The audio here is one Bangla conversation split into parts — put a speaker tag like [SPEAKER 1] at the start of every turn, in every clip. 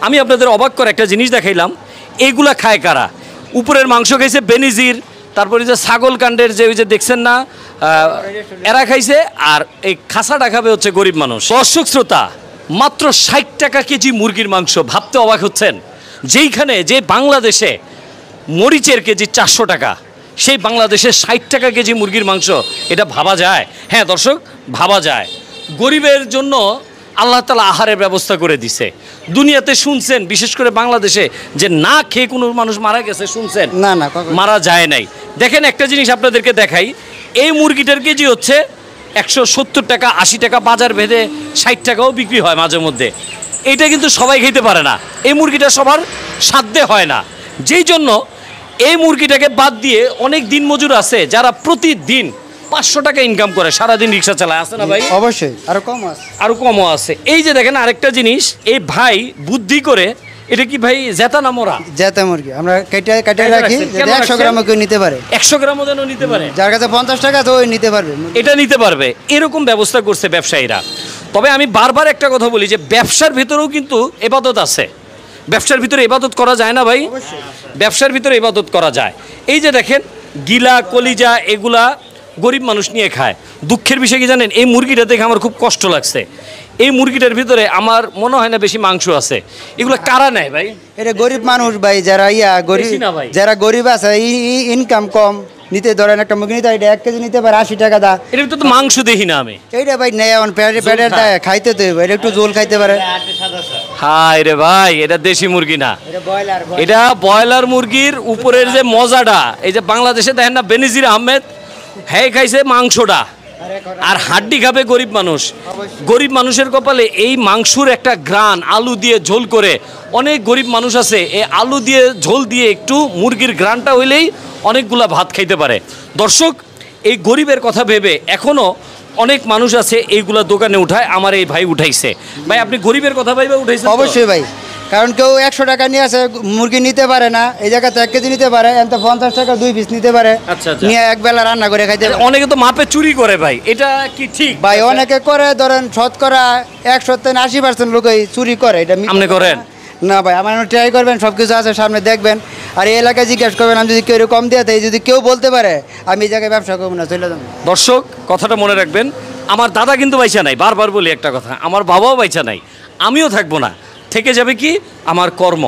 [SPEAKER 1] আমি আপনাদের অবাক করে একটা জিনিস দেখাইলাম, এইগুলা খায় কারা? উপরের মাংস খাইছে বেনিজির, তারপরে যে ছাগল কাণ্ডের যে ওই যে দেখছেন না এরা খাইছে, আর এই খাসাটা খাবে হচ্ছে গরিব মানুষ। দর্শক শ্রোতা, মাত্র ৬০ টাকা কেজি মুরগির মাংস, ভাবতে অবাক হচ্ছেন? যেইখানে যে বাংলাদেশে মরিচের কেজি ৪০০ টাকা, সেই বাংলাদেশে ৬০ টাকা কেজি মুরগির মাংস, এটা ভাবা যায়? হ্যাঁ দর্শক, ভাবা যায়। গরিবের জন্য আল্লাহ তাআলা আহারের ব্যবস্থা করে দিছে। দুনিয়াতে শুনছেন, বিশেষ করে বাংলাদেশে, যে না খেয়ে কোনো মানুষ মারা গেছে? শুনছেন?
[SPEAKER 2] না না,
[SPEAKER 1] মারা যায় নাই। দেখেন একটা জিনিস আপনাদেরকে দেখাই, এই মুরগিটার কেজি হচ্ছে ১৭০ টাকা, ৮০ টাকা, বাজার ভেদে ৬০ টাকাও বিক্রি হয় মাঝে মধ্যে। এটা কিন্তু সবাই খেতে পারে না, এই মুরগিটা সবার সাধ্যে হয় না। যেই জন্য এই মুরগিটাকে বাদ দিয়ে অনেক দিনমজুর আছে যারা প্রতিদিন ৫০০ টাকা ইনকাম করে, সারাদিন রিক্সা চালায়, আছে না ভাই?
[SPEAKER 2] অবশ্যই, আরো কম আছে,
[SPEAKER 1] আরো কমও আছে। এই যে দেখেন আরেকটা জিনিস, এই ভাই বুদ্ধি করে, এটা কি ভাই জেতা না মোরা?
[SPEAKER 2] জেতা মুরগি আমরা কেটে রাখি, ১০০ গ্রামও কেউ নিতে পারে,
[SPEAKER 1] ১০০ গ্রামও যেন নিতে পারে।
[SPEAKER 2] যার কাছে ৫০ টাকা তো ওই নিতে পারবে,
[SPEAKER 1] এটা নিতে পারবে, এরকম ব্যবস্থা করছে ব্যবসায়ীরা। তবে আমি বারবার একটা কথা বলি যে ব্যবসার ভিতরেও কিন্তু ইবাদত আছে। ব্যবসার ভিতরে ইবাদত করা যায় না ভাই? ব্যবসার ভিতরে ইবাদত করা যায়। এই যে দেখেন গিলা, কলিজা, এগুলা গরিব মানুষ নিয়ে খায়। দুঃখের বিষয় কি জানেন, এই মুরগিটা দেখে আমার খুব কষ্ট লাগছে। এই মুরগিটার ভিতরে আমার মনে হয় না বেশি মাংস আছে। এগুলো কারা নেয় ভাই?
[SPEAKER 2] এটা গরিব মানুষ ভাই, যারা গরিব, যারা গরিব আছে, ইনকাম কম, নিতে ধরেন একটা মুরগি নিতে, এটা ১ কেজি নিতে পারে ৮০ টাকা দা।
[SPEAKER 1] এটা তো মাংস দেখি না আমি।
[SPEAKER 2] এইটা ভাই নেয় পেটের দায়, খাইতে তো এটা একটু জোল খাইতে পারে।
[SPEAKER 1] হায় রে ভাই, এটা দেশি মুরগি না, এটা ব্রয়লার মুরগির উপরের যে মজাটা। এই যে বাংলাদেশে দেখেন না বেনজির আহমেদ, হ্যাঁ খাইছে মাংসটা, আর হাড্ডি খাবে গরিব মানুষ। গরিব মানুষের কপালে এই মাংসর একটা গ্রান, আলু দিয়ে ঝোল করে, অনেক গরিব মানুষ আছে এই আলু দিয়ে ঝোল দিয়ে একটু মুরগির গ্রানটা হইলেই অনেকগুলা ভাত খাইতে পারে। দর্শক, এই গরিবের কথা ভেবে এখনো অনেক মানুষ আছে এইগুলা দোকানে উঠায়। আমার এই ভাই উঠাইছে। ভাই আপনি গরিবের কথা ভাইবা উঠাইছেন?
[SPEAKER 2] অবশ্যই ভাই, কারণ কেউ ১০০ টাকা নিয়ে আসে মুরগি নিতে পারে না, এই জায়গাতে ১ কেজি নিতে পারে, এত ৫০ টাকা ২ পিস নিতে পারে, নিয়ে একবেলা রান্না করে খাইতে পারে।
[SPEAKER 1] অনেকে তো মাপে চুরি করে ভাই, এটা কি ঠিক?
[SPEAKER 2] ভাই অনেকে করে, ধরেন শতকরা ১০০-৮০% লোকই চুরি করে। এটা আপনি
[SPEAKER 1] করেন
[SPEAKER 2] না ভাই? আমার ট্রাই করবেন, সব কিছু আছে সামনে, দেখবেন। আর এই এলাকায় জিজ্ঞেস করবেন, আমি যদি কেউ কম দিয়ে থাকি, যদি কেউ বলতে পারে, আমি এই জায়গায় ব্যবসা করবো না, চলে যাবো।
[SPEAKER 1] দর্শক, কথাটা মনে রাখবেন, আমার দাদা কিন্তু বাইচা নাই। বারবার বলি একটা কথা, আমার বাবাও বাইচা নাই, আমিও থাকবো না। থেকে যাবে কি? আমার কর্ম,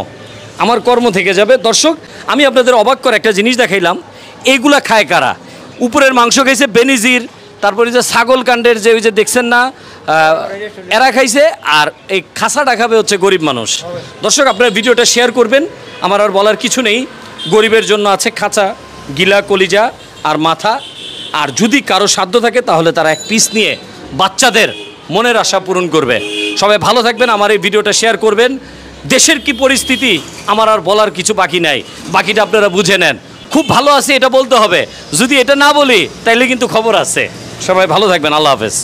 [SPEAKER 1] আমার কর্ম থেকে যাবে। দর্শক, আমি আপনাদের অবাক করে একটা জিনিস দেখাইলাম, এইগুলা খায় কারা? উপরের মাংস খাইছে বেনিজির, তারপরে যে ছাগল কাণ্ডের যে ওই যে দেখছেন না এরা খাইছে, আর এই খাসাটা খাবে হচ্ছে গরিব মানুষ। দর্শক, আপনারা ভিডিওটা শেয়ার করবেন। আমার আর বলার কিছু নেই। গরিবের জন্য আছে খাঁচা, গিলা, কলিজা আর মাথা। আর যদি কারো সাধ্য থাকে তাহলে তারা এক পিস নিয়ে বাচ্চাদের মনের আশা পূরণ করবে। সবাই ভালো থাকবেন, আমার এই ভিডিওটা শেয়ার করবেন। দেশের কি পরিস্থিতি আমার আর বলার কিছু বাকি নাই, বাকিটা আপনারা বুঝে নেন। খুব ভালো আছে এটা বলতে হবে, যদি এটা না বলি তাইলে কিন্তু খবর আছে। সবাই ভালো থাকবেন, আল্লাহ হাফেজ।